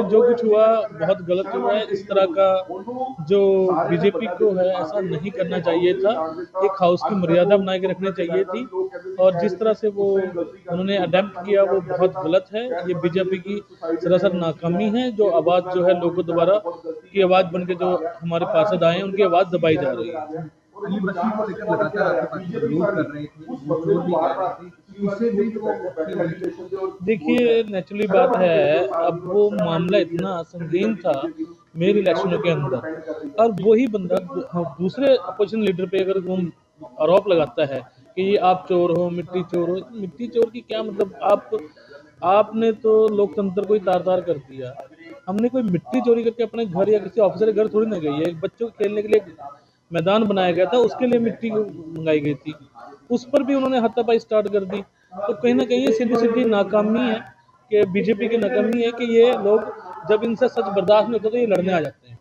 जो कुछ हुआ बहुत गलत हुआ है। इस तरह का जो बीजेपी को है ऐसा नहीं करना चाहिए था। एक हाउस की मर्यादा बना के रखनी चाहिए थी और जिस तरह से वो उन्होंने अडेप्ट किया वो बहुत गलत है। ये बीजेपी की सरासर नाकामी है। जो आवाज़ जो है लोगों द्वारा की आवाज़ बन के जो हमारे पार्षद आए हैं उनकी आवाज़ दबाई जा रही है। अली बशीर को लेकर लगातार आपके पार्टी के विरोध कर रहे थे, वो चोर भी कह रहे थे, उससे भी वो देखिए नेचुरली बात है, अब वो मामला इतना संगीन था मेयर इलेक्शनों के अंदर और वही बंदा दूसरे अपोजिशन लीडर पे अगर वो आरोप लगाता है कि ये आप चोर हो, मिट्टी चोर हो। मिट्टी चोर की क्या मतलब? आपने तो लोकतंत्र को ही तार तार कर दिया। हमने कोई मिट्टी चोरी करके अपने घर या किसी ऑफिसर के घर थोड़ी ना गई है। बच्चों के खेलने के लिए मैदान बनाया गया था, उसके लिए मिट्टी मंगाई गई थी, उस पर भी उन्होंने हाथापाई स्टार्ट कर दी। तो कहीं ना कहीं ये सीधी सीधी नाकामी है कि बीजेपी की नाकामी है कि ये लोग जब इनसे सच बर्दाश्त नहीं होता तो ये लड़ने आ जाते हैं।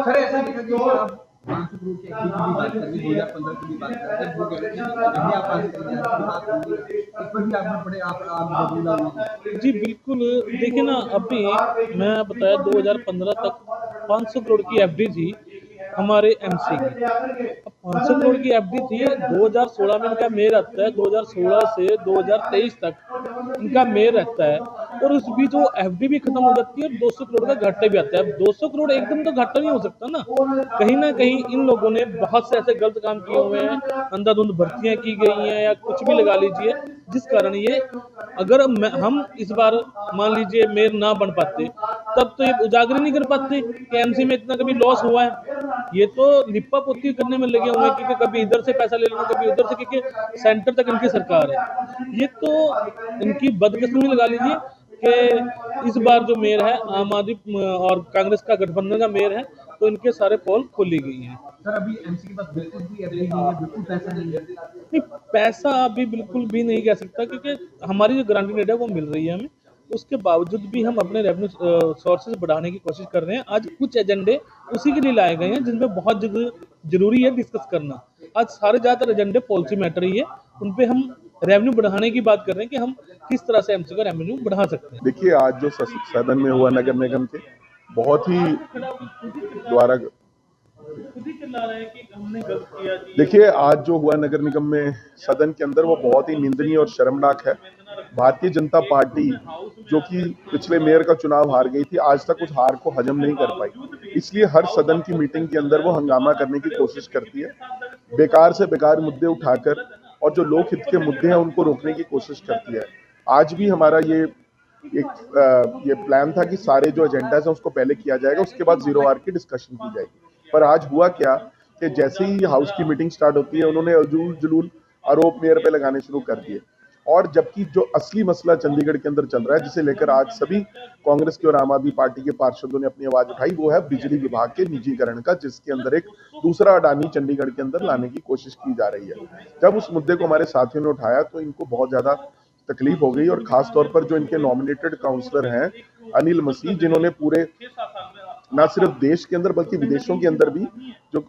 सर ऐसा देखा कि आप मानसिक रूप से एक की बात कर रहे 2015 की भी बात कर रहे हैं, वो कह रहे थे जब भी आप मानसिक रूप से इस पर भी आपने बड़े आप बदला हुआ। जी बिल्कुल। देखिए ना, अभी मैं बताया 2015 तक 500 करोड़ की एफडी थी हमारे एमसी की। अब 500 करोड़ की एफडी थी, 2016 में इनका मेयर आता है, 2016 से 2023 तक इनका मेयर रहता है और उस बीच वो एफडी भी खत्म हो जाती है और 200 करोड़ का घाटा भी आता है। अब 200 करोड़ एकदम तो घाटा नहीं हो सकता ना कहीं इन लोगों ने बहुत से ऐसे गलत काम किए हुए हैं, अंधाधुंध भर्तियां की गई हैं या कुछ भी लगा लीजिए, जिस कारण ये अगर हम इस बार मान लीजिए मेयर ना बन पाते तब तो ये उजागर नहीं कर पाते कि एमसी में इतना कभी लॉस हुआ है। ये तो लिपा पोती करने में लगे हुए हैं क्योंकि कभी इधर से पैसा ले लेना, कभी उधर से, क्योंकि सेंटर तक इनकी सरकार है। ये तो इनकी बदकिस्मती लगा लीजिए कि इस बार जो मेयर है आम आदमी और कांग्रेस का गठबंधन का मेयर है तो इनके सारे पोल खोली गई हैं। सर अभी एमसी के पास बिल्कुल भी एफडी नहीं है, बिल्कुल पैसा नहीं है। नहीं, पैसा अभी बिल्कुल भी नहीं कह सकता क्योंकि हमारी जो गारंटी रेट है वो मिल रही है हमें। उसके बावजूद भी हम अपने रेवेन्यू सोर्सेज बढ़ाने की कोशिश कर रहे हैं। आज कुछ एजेंडे उसी के लिए लाए गए हैं जिनमें बहुत जरूरी है डिस्कस करना। आज सारे ज़्यादातर एजेंडे पॉलिसी मैटर ही है, उन पे हम रेवेन्यू बढ़ाने की बात कर रहे हैं कि हम किस तरह से एमसी का रेवेन्यू बढ़ा सकते हैं। देखिए आज जो सदन में हुआ नगर निगम के बहुत ही द्वारा देखिए आज जो हुआ नगर निगम में सदन के अंदर वो बहुत ही निंदनीय और शर्मनाक है। भारतीय जनता पार्टी जो कि पिछले मेयर का चुनाव हार गई थी, आज तक उस हार को हजम नहीं कर पाई। इसलिए हर सदन की मीटिंग के अंदर वो हंगामा करने की कोशिश करती है, बेकार से बेकार मुद्दे उठाकर और जो लोक हित के मुद्दे हैं उनको रोकने की कोशिश करती है। आज भी हमारा ये प्लान था कि सारे जो एजेंडाज हैं उसको पहले किया जाएगा, उसके बाद जीरो आवर की डिस्कशन की जाएगी। पर आज हुआ क्या कि जैसे ही हाउस की मीटिंग स्टार्ट होती है उन्होंने अजूल जलूल आरोप मेयर पे लगाने शुरू कर दिए। और जबकि जो असली मसला चंडीगढ़ के अंदर चल रहा है, जिसे लेकर आज सभी कांग्रेस के और आम आदमी पार्टी के पार्षदों ने अपनी आवाज उठाई, वो है बिजली विभाग के निजीकरण का, जिसके अंदर एक दूसरा अडानी चंडीगढ़ के अंदर लाने की कोशिश की जा रही है। जब उस मुद्दे को हमारे साथियों ने उठाया तो इनको बहुत ज्यादा तकलीफ हो गई और खास तौर पर जो इनके नॉमिनेटेड काउंसलर हैं अनिल मसीह, जिन्होंने पूरे न सिर्फ देश के अंदर बल्कि विदेशों के अंदर भी जो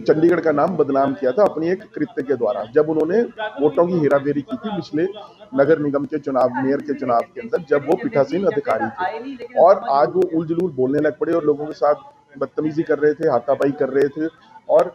चंडीगढ़ का नाम बदनाम किया था अपनी एक कृत्य के द्वारा, जब उन्होंने वोटों की हेराफेरी की थी पिछले नगर निगम के चुनाव, मेयर के चुनाव के अंदर, जब वो पीठासीन अधिकारी थे। और आज वो उलझुल बोलने लग पड़े और लोगों के साथ बदतमीजी कर रहे थे, हाथापाई कर रहे थे और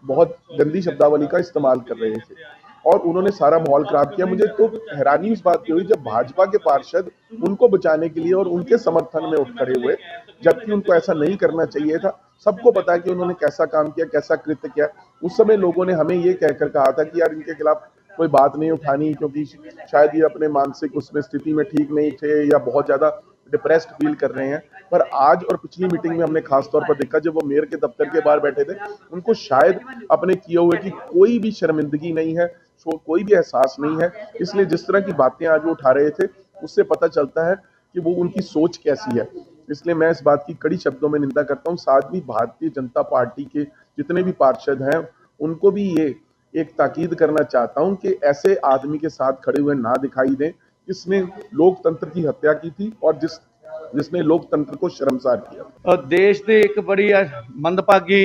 बहुत गंदी शब्दावली का इस्तेमाल कर रहे थे और उन्होंने सारा माहौल खराब किया। मुझे तो हैरानी इस बात की हुई जब भाजपा के पार्षद उनको बचाने के लिए और उनके समर्थन में उठ खड़े हुए, जबकि उनको ऐसा नहीं करना चाहिए था। सबको पता है कि उन्होंने कैसा काम किया, कैसा कृत्य किया। उस समय लोगों ने हमें ये कहकर कहा था कि यार इनके खिलाफ कोई बात नहीं उठानी क्योंकि शायद ये अपने मानसिक उसमें स्थिति में ठीक नहीं थे या बहुत ज्यादा डिप्रेस्ड फील कर रहे हैं। पर आज और पिछली मीटिंग में हमने खास तौर पर देखा जब वो मेयर के दफ्तर के बाहर बैठे थे, उनको शायद अपने किए हुए की कोई भी शर्मिंदगी नहीं है, कोई भी एहसास नहीं है। इसलिए जिस तरह की बातें आज वो उठा रहे थे उससे पता चलता है कि वो उनकी सोच कैसी है। इसलिए मैं इस बात की कड़ी शब्दों में निंदा करता हूँ। साथ ही भारतीय जनता पार्टी के जितने भी पार्षद हैं उनको भी ये एक ताकीद करना चाहता हूँ कि ऐसे आदमी के साथ खड़े हुए ना दिखाई दें जिसने लोकतंत्र की हत्या की थी और जिसने लोकतंत्र को शर्मसार किया। देश ਦੀ एक बड़ी मंदभागी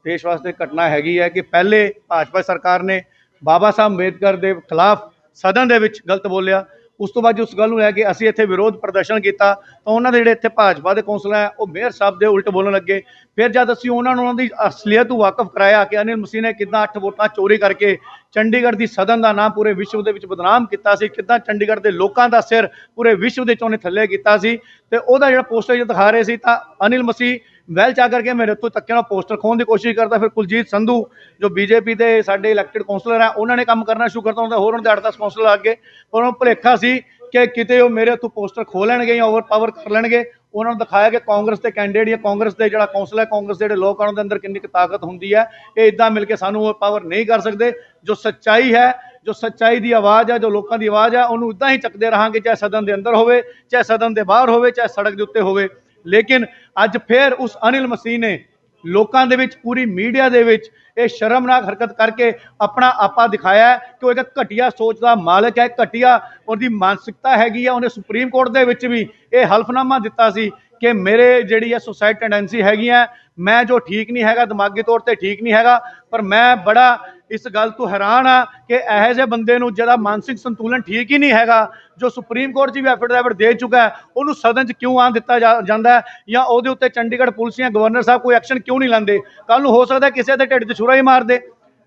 देश वास्ते घटना हैगी है कि पहले भाजपा सरकार ने बाबा साहब अंबेडकर के खिलाफ सदन ਦੇ ਵਿੱਚ गलत बोलिया, ਉਸ ਤੋਂ ਬਾਅਦ ਜੋ ਉਸ ਗੱਲ ਨੂੰ ਲੈ ਕੇ ਅਸੀਂ ਇੱਥੇ ਵਿਰੋਧ ਪ੍ਰਦਰਸ਼ਨ ਕੀਤਾ ਤਾਂ ਉਹਨਾਂ ਦੇ ਜਿਹੜੇ ਇੱਥੇ ਭਾਜਪਾ ਦੇ ਕੌਂਸਲਰ ਹੈ ਉਹ ਮੇਅਰ ਸਾਹਿਬ ਦੇ ਉਲਟ ਬੋਲਣ ਲੱਗੇ। ਫਿਰ ਜਦ ਅਸੀਂ ਉਹਨਾਂ ਨੂੰ ਉਹਨਾਂ ਦੀ ਅਸਲੀਅਤ ਤੋਂ ਵਾਕਫ ਕਰਾਇਆ ਕਿ ਅਨਿਲ ਮਸੀਹ ਨੇ ਕਿੱਦਾਂ 8 ਵੋਟਾਂ ਚੋਰੀ ਕਰਕੇ ਚੰਡੀਗੜ੍ਹ ਦੀ ਸਦਨ ਦਾ ਨਾਮ ਪੂਰੇ ਵਿਸ਼ਵ ਦੇ ਵਿੱਚ ਬਦਨਾਮ ਕੀਤਾ ਸੀ, ਕਿੱਦਾਂ ਚੰਡੀਗੜ੍ਹ ਦੇ ਲੋਕਾਂ ਦਾ ਸਿਰ ਪੂਰੇ ਵਿਸ਼ਵ ਦੇ ਚੋਂ ਥੱਲੇ ਕੀਤਾ ਸੀ, ਤੇ ਉਹਦਾ ਜਿਹੜਾ ਪੋਸਟਰ ਜੋ ਦਿਖਾ ਰਹੇ ਸੀ ਤਾਂ ਅਨਿਲ ਮਸੀਹ ਵੈਲ ਚਾ ਕਰਕੇ ਮੇਰੇ ਤੋਂ ਧੱਕੇ ਨਾਲ ਪੋਸਟਰ ਖੋਹਣ ਦੀ ਕੋਸ਼ਿਸ਼ ਕਰਦਾ। ਫਿਰ ਕੁਲਜੀਤ ਸੰਧੂ ਜੋ ਬੀਜੇਪੀ ਦੇ ਸਾਡੇ ਇਲੈਕਟਿਡ ਕੌਂਸਲਰ ਹੈ ਉਹਨਾਂ ਨੇ ਕੰਮ ਕਰਨਾ ਸ਼ੁਰੂ ਕਰਤਾ, ਉਹਨਾਂ ਦੇ ਹੋਰ ਉਹਨਾਂ ਦੇ 8-10 ਕੌਂਸਲਰ ਆ ਗਏ। ਉਹਨਾਂ ਨੂੰ ਭੁਲੇਖਾ ਸੀ ਕਿ ਕਿਤੇ ਉਹ ਮੇਰੇ ਤੋਂ ਪੋਸਟਰ ਖੋਹ ਲੈਣਗੇ ਜਾਂ ਓਵਰ ਪਾਵਰ ਕਰ ਲੈਣਗੇ। ਉਹਨਾਂ ਨੂੰ ਦਿਖਾਇਆ ਕਿ ਕਾਂਗਰਸ ਦੇ ਕੈਂਡੀਡੇਟ ਜਾਂ ਕਾਂਗਰਸ ਦੇ ਜਿਹੜਾ ਕੌਂਸਲ ਹੈ, ਕਾਂਗਰਸ ਦੇ ਜਿਹੜੇ ਲੋਕ ਉਹਨਾਂ ਦੇ ਅੰਦਰ ਕਿੰਨੀ ਕੁ ਤਾਕਤ ਹੁੰਦੀ ਹੈ, ਇਹ ਇਦਾਂ ਮਿਲ ਕੇ ਸਾਨੂੰ ਓਵਰ ਪਾਵਰ ਨਹੀਂ ਕਰ ਸਕਦੇ। ਜੋ ਸੱਚਾਈ ਹੈ, ਜੋ ਸੱਚਾਈ ਦੀ ਆਵਾਜ਼ ਹੈ, ਜੋ ਲੋਕਾਂ ਦੀ ਆਵਾਜ਼ ਹੈ, ਉਹਨੂੰ ਇਦਾਂ ਹੀ ਚੱਕਦੇ ਰਹਾਂਗੇ, ਚਾਹੇ ਸਦਨ ਦੇ ਅੰਦਰ ਹੋਵੇ, ਚਾਹੇ ਸਦਨ ਦੇ ਬਾਹਰ ਹੋਵੇ, ਚਾਹੇ ਸੜਕ ਦੇ ਉੱਤੇ ਹੋਵੇ। ਲੇਕਿਨ ਅੱਜ ਫਿਰ ਉਸ ਅਨਿਲ ਮਸੀਹ ਨੇ ਲੋਕਾਂ ਦੇ ਵਿੱਚ, ਪੂਰੀ ਮੀਡੀਆ ਦੇ ਵਿੱਚ ਇਹ ਸ਼ਰਮਨਾਕ ਹਰਕਤ ਕਰਕੇ ਆਪਣਾ ਆਪਾ ਦਿਖਾਇਆ ਕਿ ਉਹ ਇੱਕ ਘਟੀਆ ਸੋਚ ਦਾ ਮਾਲਕ ਹੈ, ਘਟੀਆ ਉਹਦੀ ਮਾਨਸਿਕਤਾ ਹੈਗੀ ਆ। ਉਹਨੇ ਸੁਪਰੀਮ ਕੋਰਟ ਦੇ ਵਿੱਚ ਵੀ ਇਹ ਹਲਫਨਾਮਾ ਦਿੱਤਾ ਸੀ ਕਿ ਮੇਰੇ ਜਿਹੜੀ ਹੈ ਸੁਸਾਈਡ ਟੈਂਡੈਂਸੀ ਹੈਗੀ ਹੈ, ਮੈਂ ਜੋ ਠੀਕ ਨਹੀਂ ਹੈਗਾ, ਦਿਮਾਗੀ ਤੌਰ ਤੇ ਠੀਕ ਨਹੀਂ ਹੈਗਾ। ਪਰ ਮੈਂ ਬੜਾ ਇਸ ਗੱਲ ਤੋਂ ਹੈਰਾਨ ਆ ਕਿ ਇਹੋ ਜਿਹੇ ਬੰਦੇ ਨੂੰ ਜਿਹਦਾ ਮਾਨਸਿਕ ਸੰਤੁਲਨ ਠੀਕ ਹੀ ਨਹੀਂ ਹੈਗਾ, ਜੋ ਸੁਪਰੀਮ ਕੋਰਟ 'ਚ ਵੀ ਐਫੀਡੇਵਿਟ ਦੇ ਚੁੱਕਾ ਹੈ, ਉਹਨੂੰ ਸਦਨ 'ਚ ਕਿਉਂ ਆਉਣ ਦਿੱਤਾ ਜਾਂਦਾ ਹੈ, ਜਾਂ ਉਹਦੇ ਉੱਤੇ ਚੰਡੀਗੜ੍ਹ ਪੁਲਿਸ ਜਾਂ ਗਵਰਨਰ ਸਾਹਿਬ ਕੋਈ ਐਕਸ਼ਨ ਕਿਉਂ ਨਹੀਂ ਲੈਂਦੇ। ਕੱਲ ਨੂੰ ਹੋ ਸਕਦਾ ਕਿਸੇ ਦੇ ਢਿੱਡ 'ਚ ਛੁਰਾ ਹੀ ਮਾਰ ਦੇ,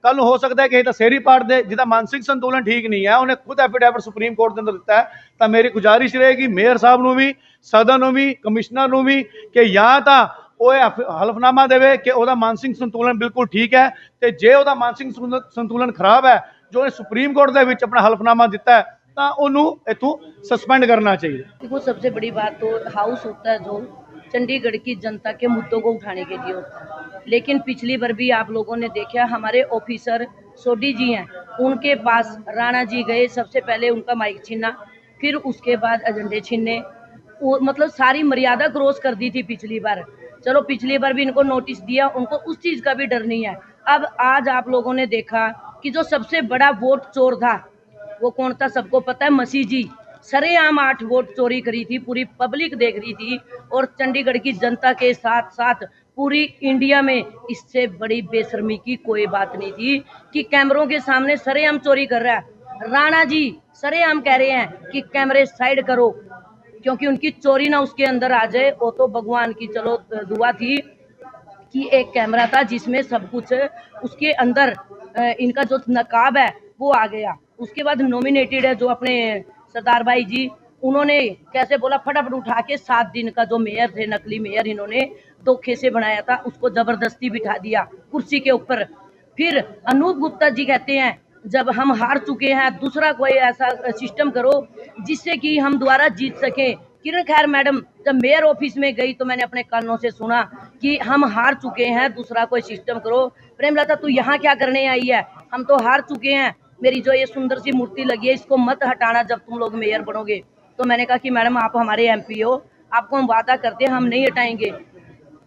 ਕੱਲ ਨੂੰ ਹੋ ਸਕਦਾ ਕਿਸੇ ਦਾ ਸਿਰ ਹੀ ਪਾੜ ਦੇ। ਜਿਹਦਾ ਮਾਨਸਿਕ ਸੰਤੁਲਨ ਠੀਕ ਨਹੀਂ ਹੈ, ਉਹਨੇ ਖੁਦ ਐਫੀਡੇਵਿਟ ਸੁਪਰੀਮ ਕੋਰਟ ਦੇ ਅੰਦਰ ਦਿੱਤਾ ਹੈ। ਤਾਂ ਮੇਰੀ ਗੁਜ਼ਾਰਿਸ਼ ਰਹੇਗੀ ਮੇਅਰ ਸਾਹਿਬ ਨੂੰ ਵੀ, ਸਦਨ ਨੂੰ ਵੀ, ਕਮਿਸ਼ਨਰ ਨੂੰ ਵੀ ਕਿ ਜਾਂ ਤਾਂ ਉਹ ਹਲਫਨਾਮਾ ਦੇਵੇ ਕਿ ਉਹਦਾ ਮਾਨਸਿਕ ਸੰਤੁਲਨ ਬਿਲਕੁਲ ਠੀਕ ਹੈ, ਤੇ ਜੇ ਉਹਦਾ ਮਾਨਸਿਕ ਸੰਤੁਲਨ ਖਰਾਬ ਹੈ, ਜੋ ਉਹਨੇ ਸੁਪਰੀਮ ਕੋर्ट ਦੇ ਵਿੱਚ ਆਪਣਾ ਹਲਫਨਾਮਾ ਦਿੱਤਾ है, तो उन्होंने इथों सस्पेंड करना चाहिए। देखो, सबसे बड़ी बात तो हाउस होता है जो चंडीगढ़ की जनता के मुद्दों को उठाने के लिए होता है। लेकिन पिछली बार भी आप लोगों ने देखा, हमारे ऑफिसर सोडी जी हैं, उनके पास राणा जी गए, सबसे पहले उनका माइक छीना, फिर उसके बाद एजेंडे छीने, मतलब सारी मर्यादा क्रॉस कर दी थी पिछली बार। चलो पिछली बार भी इनको नोटिस दिया, उनको उस चीज़ का भी डर नहीं है। अब आज आप लोगों ने देखा कि जो सबसे बड़ा वोट चोर था वो कौन था, सबको पता है, मसीह जी। सरेआम 8 वोट चोरी करी थी, पूरी पब्लिक देख रही थी, और चंडीगढ़ की जनता के साथ साथ पूरी इंडिया में इससे बड़ी बेशर्मी की कोई बात नहीं थी कि कैमरों के सामने सरेआम चोरी कर रहा है। राणा जी सरेआम कह रहे हैं कि कैमरे साइड करो, क्योंकि उनकी चोरी ना उसके अंदर आ जाए। वो तो भगवान की चलो दुआ थी कि एक कैमरा था जिसमें सब कुछ उसके अंदर इनका जो नकाब है वो आ गया। उसके बाद नॉमिनेटेड है जो अपने सरदार भाई जी, उन्होंने कैसे बोला, फटाफट उठा के 7 दिन का जो मेयर थे, नकली मेयर इन्होंने धोखे से बनाया था, उसको जबरदस्ती बिठा दिया कुर्सी के ऊपर। फिर अनूप गुप्ता जी कहते हैं जब हम हार चुके हैं दूसरा कोई ऐसा सिस्टम करो जिससे कि हम दोबारा जीत सकें। किरण खैर मैडम जब मेयर ऑफिस में गई तो मैंने अपने कानों से सुना कि हम हार चुके हैं, दूसरा कोई सिस्टम करो। प्रेमलता तू यहाँ क्या करने आई है, हम तो हार चुके हैं, मेरी जो ये सुंदर सी मूर्ति लगी है इसको मत हटाना जब तुम लोग मेयर बनोगे। तो मैंने कहा कि मैडम आप हमारे एमपी हो, आपको हम वादा करते हैं हम नहीं हटाएंगे।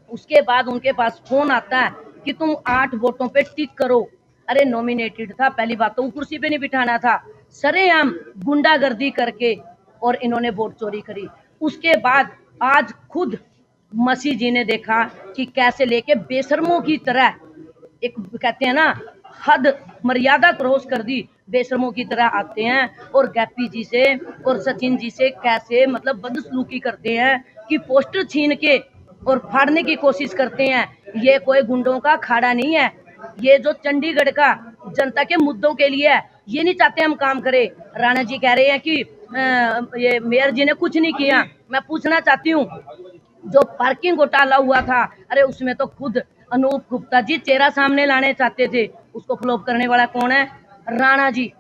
उसके बाद उनके पास फोन आता है कि तुम 8 वोटों पे टिक करो। अरे नॉमिनेटेड था, पहली बात तो वो कुर्सी पे नहीं बिठाना था, सरेआम गुंडागर्दी करके और इन्होंने वोट चोरी करी। उसके बाद आज खुद मसीह जी ने देखा कि कैसे लेके बेशर्मों की तरह, एक कहते हैं ना हद मर्यादा क्रॉस कर दी, बेशर्मों की तरह आते हैं और गैपी जी से और सचिन जी से कैसे मतलब बदसलूकी करते हैं कि पोस्टर छीन के और फाड़ने की कोशिश करते हैं। ये कोई गुंडों का अखाड़ा नहीं है, ये जो चंडीगढ़ का जनता के मुद्दों के लिए है, ये नहीं चाहते हम काम करें। राणा जी कह रहे हैं कि ये मेयर जी ने कुछ नहीं किया। मैं पूछना चाहती हूँ जो पार्किंग घोटाला हुआ था, अरे उसमें तो खुद अनूप गुप्ता जी चेहरा सामने लाने चाहते थे, उसको फ्लॉप करने वाला कौन है, राणा जी।